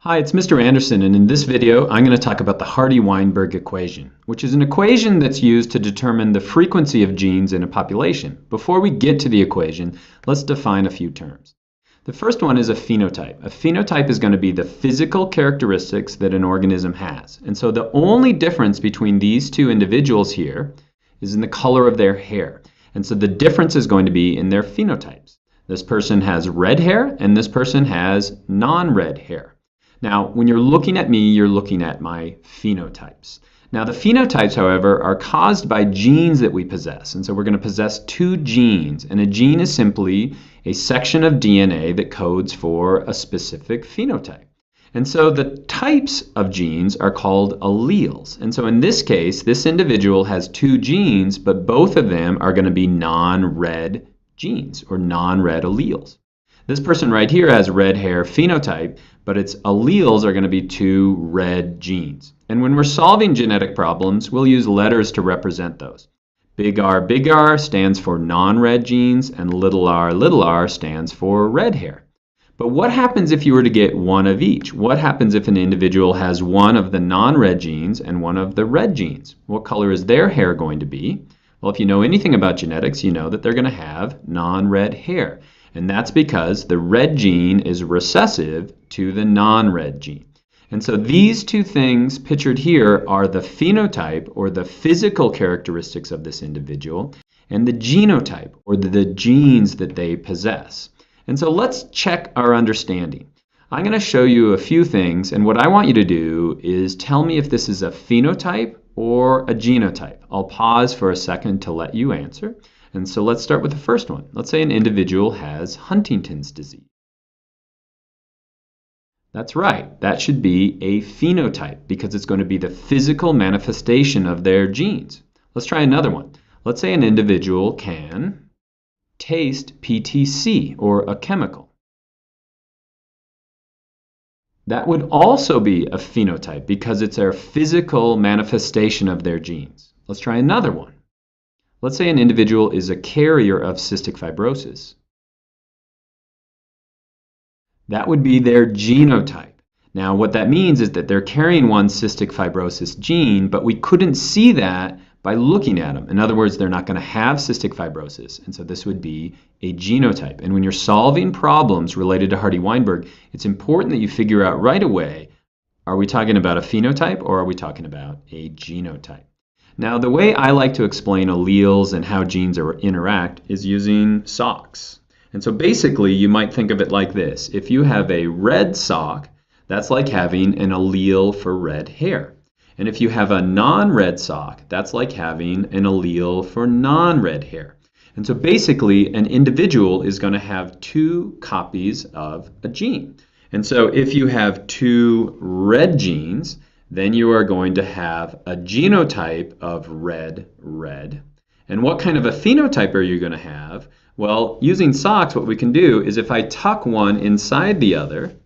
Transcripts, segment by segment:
Hi, it's Mr. Anderson, and in this video I'm going to talk about the Hardy-Weinberg equation, which is an equation that's used to determine the frequency of genes in a population. Before we get to the equation, let's define a few terms. The first one is a phenotype. A phenotype is going to be the physical characteristics that an organism has. And so the only difference between these two individuals here is in the color of their hair. And so the difference is going to be in their phenotypes. This person has red hair and this person has non-red hair. Now, when you're looking at me, you're looking at my phenotypes. Now, the phenotypes, however, are caused by genes that we possess. And so we're going to possess two genes. And a gene is simply a section of DNA that codes for a specific phenotype. And so the types of genes are called alleles. And so in this case, this individual has two genes, but both of them are going to be non-red genes or non-red alleles. This person right here has red hair phenotype, but its alleles are going to be two red genes. And when we're solving genetic problems, we'll use letters to represent those. Big R stands for non-red genes, and little r stands for red hair. But what happens if you were to get one of each? What happens if an individual has one of the non-red genes and one of the red genes? What color is their hair going to be? Well, if you know anything about genetics, you know that they're going to have non-red hair. And that's because the red gene is recessive to the non-red gene. And so these two things pictured here are the phenotype, or the physical characteristics of this individual, and the genotype, or the genes that they possess. And so let's check our understanding. I'm going to show you a few things, and what I want you to do is tell me if this is a phenotype or a genotype. I'll pause for a second to let you answer. And so let's start with the first one. Let's say an individual has Huntington's disease. That's right. That should be a phenotype because it's going to be the physical manifestation of their genes. Let's try another one. Let's say an individual can taste PTC, or a chemical. That would also be a phenotype because it's a physical manifestation of their genes. Let's try another one. Let's say an individual is a carrier of cystic fibrosis. That would be their genotype. Now, what that means is that they're carrying one cystic fibrosis gene, but we couldn't see that by looking at them. In other words, they're not going to have cystic fibrosis, and so this would be a genotype. And when you're solving problems related to Hardy-Weinberg, it's important that you figure out right away, are we talking about a phenotype or are we talking about a genotype? Now, the way I like to explain alleles and how genes interact is using socks. And so basically, you might think of it like this. If you have a red sock, that's like having an allele for red hair. And if you have a non-red sock, that's like having an allele for non-red hair. And so basically, an individual is going to have two copies of a gene. And so if you have two red genes, then you are going to have a genotype of red. And what kind of a phenotype are you going to have? Well, using socks, what we can do is if I tuck one inside the other,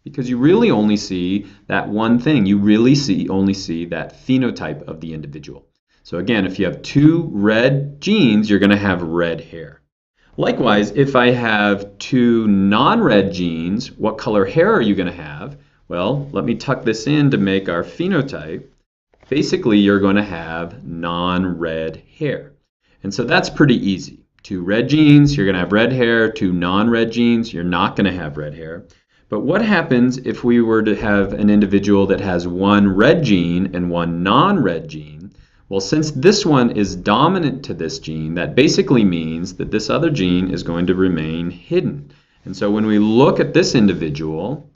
because you really only see that one thing, you really only see that phenotype of the individual. So again, if you have two red genes, you're going to have red hair. Likewise, if I have two non-red genes, what color hair are you going to have? Well, let me tuck this in to make our phenotype. Basically, you're going to have non-red hair. And so that's pretty easy. Two red genes, you're going to have red hair. Two non-red genes, you're not going to have red hair. But what happens if we were to have an individual that has one red gene and one non-red gene? Well, since this one is dominant to this gene, that basically means that this other gene is going to remain hidden. And so when we look at this individual,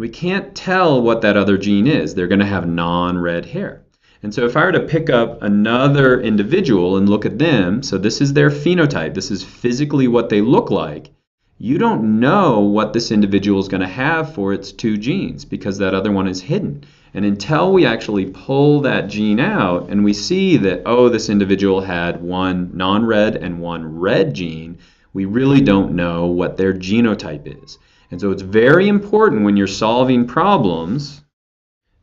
we can't tell what that other gene is. They're going to have non-red hair. And so if I were to pick up another individual and look at them, so this is their phenotype, this is physically what they look like, you don't know what this individual is going to have for its two genes because that other one is hidden. And until we actually pull that gene out and we see that, oh, this individual had one non-red and one red gene, we really don't know what their genotype is. And so it's very important when you're solving problems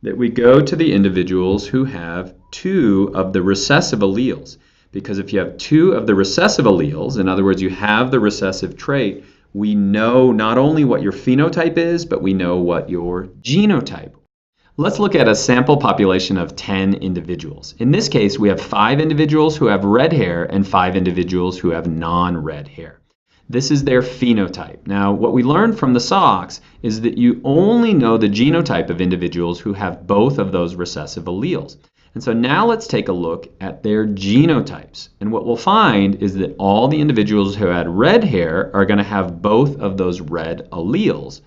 that we go to the individuals who have two of the recessive alleles. Because if you have two of the recessive alleles, in other words, you have the recessive trait, we know not only what your phenotype is, but we know what your genotype. Let's look at a sample population of 10 individuals. In this case, we have 5 individuals who have red hair and 5 individuals who have non-red hair. This is their phenotype. Now, what we learned from the SOCs is that you only know the genotype of individuals who have both of those recessive alleles. And so now let's take a look at their genotypes. And what we'll find is that all the individuals who had red hair are going to have both of those red alleles.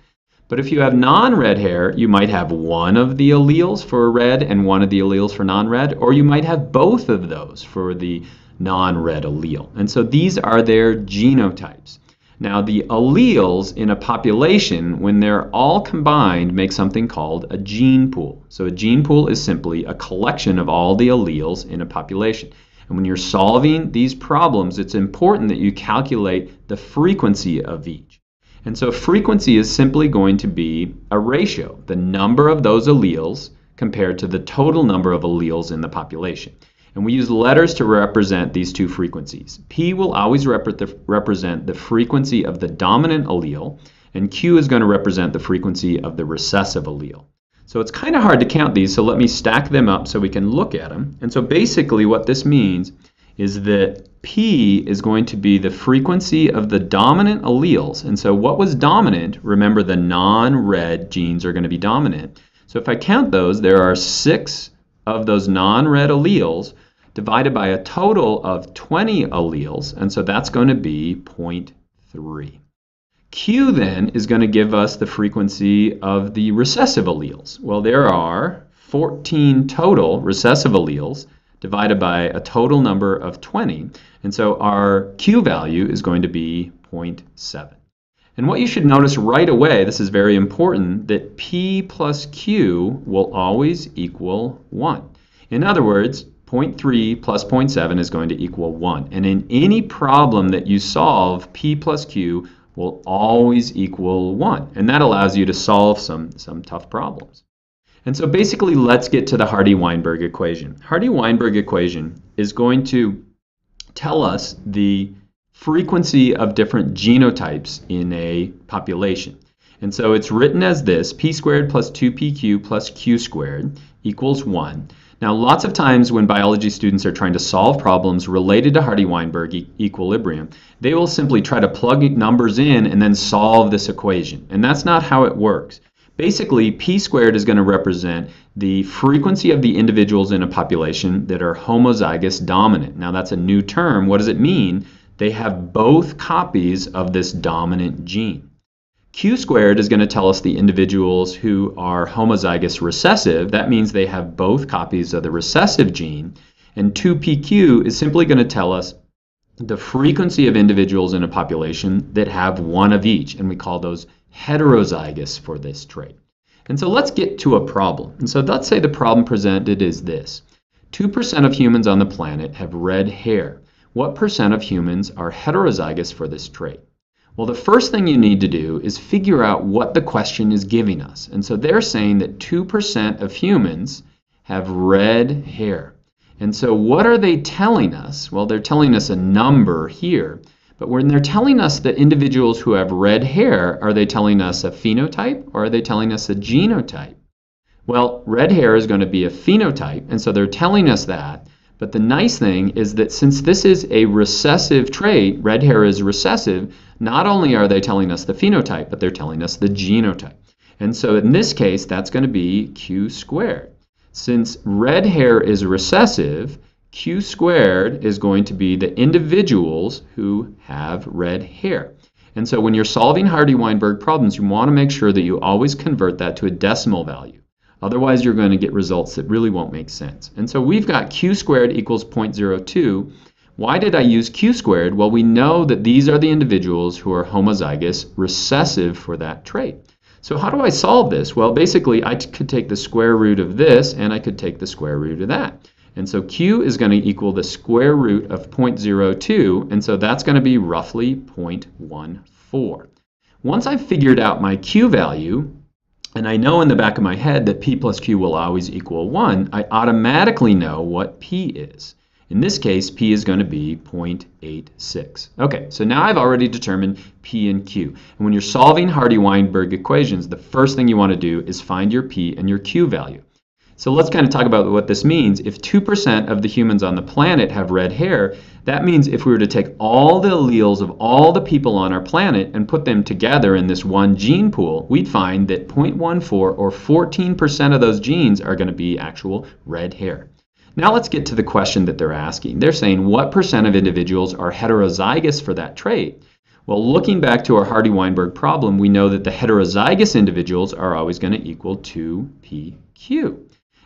But if you have non-red hair, you might have one of the alleles for red and one of the alleles for non-red, or you might have both of those for the non-red allele. And so these are their genotypes. Now, the alleles in a population, when they're all combined, make something called a gene pool. So a gene pool is simply a collection of all the alleles in a population. And when you're solving these problems, it's important that you calculate the frequency of each. And so frequency is simply going to be a ratio, the number of those alleles compared to the total number of alleles in the population. And we use letters to represent these two frequencies. P will always represent the frequency of the dominant allele, and Q is going to represent the frequency of the recessive allele. So it's kind of hard to count these, so let me stack them up so we can look at them. And so basically what this means is that P is going to be the frequency of the dominant alleles. And so what was dominant? Remember, the non-red genes are going to be dominant. So if I count those, there are 6 of those non-red alleles divided by a total of 20 alleles, and so that's going to be 0.3. Q then is going to give us the frequency of the recessive alleles. Well, there are 14 total recessive alleles divided by a total number of 20, and so our Q value is going to be 0.7. And what you should notice right away, this is very important, that P plus Q will always equal 1. In other words, 0.3 plus 0.7 is going to equal 1. And in any problem that you solve, P plus Q will always equal 1. And that allows you to solve some tough problems. And so basically, let's get to the Hardy-Weinberg equation. Hardy-Weinberg equation is going to tell us the frequency of different genotypes in a population. And so it's written as this: P squared plus 2PQ plus Q squared equals 1. Now, lots of times when biology students are trying to solve problems related to Hardy-Weinberg equilibrium, they will simply try to plug numbers in and then solve this equation. And that's not how it works. Basically, P squared is going to represent the frequency of the individuals in a population that are homozygous dominant. Now, that's a new term. What does it mean? They have both copies of this dominant gene. Q squared is going to tell us the individuals who are homozygous recessive. That means they have both copies of the recessive gene. And 2PQ is simply going to tell us the frequency of individuals in a population that have one of each. And we call those heterozygous for this trait. And so let's get to a problem. And so let's say the problem presented is this: 2% of humans on the planet have red hair. What percent of humans are heterozygous for this trait? Well, the first thing you need to do is figure out what the question is giving us. And so they're saying that 2% of humans have red hair. And so what are they telling us? Well, they're telling us a number here. But when they're telling us that individuals who have red hair, are they telling us a phenotype or are they telling us a genotype? Well, red hair is going to be a phenotype, and so they're telling us that. But the nice thing is that since this is a recessive trait, red hair is recessive, not only are they telling us the phenotype, but they're telling us the genotype. And so in this case, that's going to be Q squared. Since red hair is recessive, Q squared is going to be the individuals who have red hair. And so when you're solving Hardy-Weinberg problems, you want to make sure that you always convert that to a decimal value. Otherwise, you're going to get results that really won't make sense. And so we've got Q squared equals 0.02. Why did I use Q squared? Well, we know that these are the individuals who are homozygous recessive for that trait. So how do I solve this? Well, basically, I could take the square root of this, and I could take the square root of that. And so Q is going to equal the square root of 0.02, and so that's going to be roughly 0.14. Once I've figured out my Q value, and I know in the back of my head that P plus Q will always equal 1, I automatically know what P is. In this case, P is going to be 0.86. Okay, so now I've already determined P and Q. And when you're solving Hardy-Weinberg equations, the first thing you want to do is find your P and your Q value. So let's kind of talk about what this means. If 2% of the humans on the planet have red hair, that means if we were to take all the alleles of all the people on our planet and put them together in this one gene pool, we'd find that 0.14 or 14% of those genes are going to be actual red hair. Now let's get to the question that they're asking. They're saying what percent of individuals are heterozygous for that trait? Well, looking back to our Hardy-Weinberg problem, we know that the heterozygous individuals are always going to equal 2pq.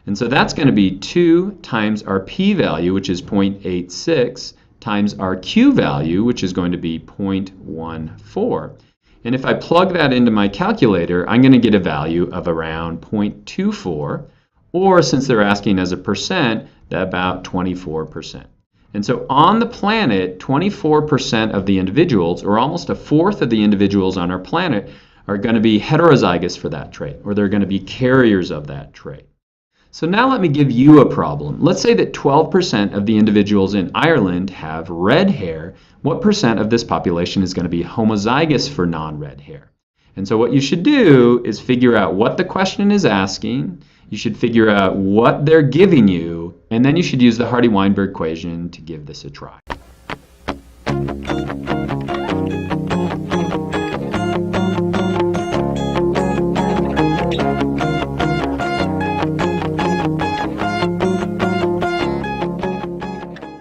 And so that's going to be 2 times our p value, which is 0.86, times our q value, which is going to be 0.14. And if I plug that into my calculator, I'm going to get a value of around 0.24, or since they're asking as a percent, about 24%. And so on the planet, 24% of the individuals, or almost a fourth of the individuals on our planet, are going to be heterozygous for that trait, or they're going to be carriers of that trait. So now let me give you a problem. Let's say that 12% of the individuals in Ireland have red hair. What percent of this population is going to be homozygous for non-red hair? And so what you should do is figure out what the question is asking. You should figure out what they're giving you, and then you should use the Hardy-Weinberg equation to give this a try.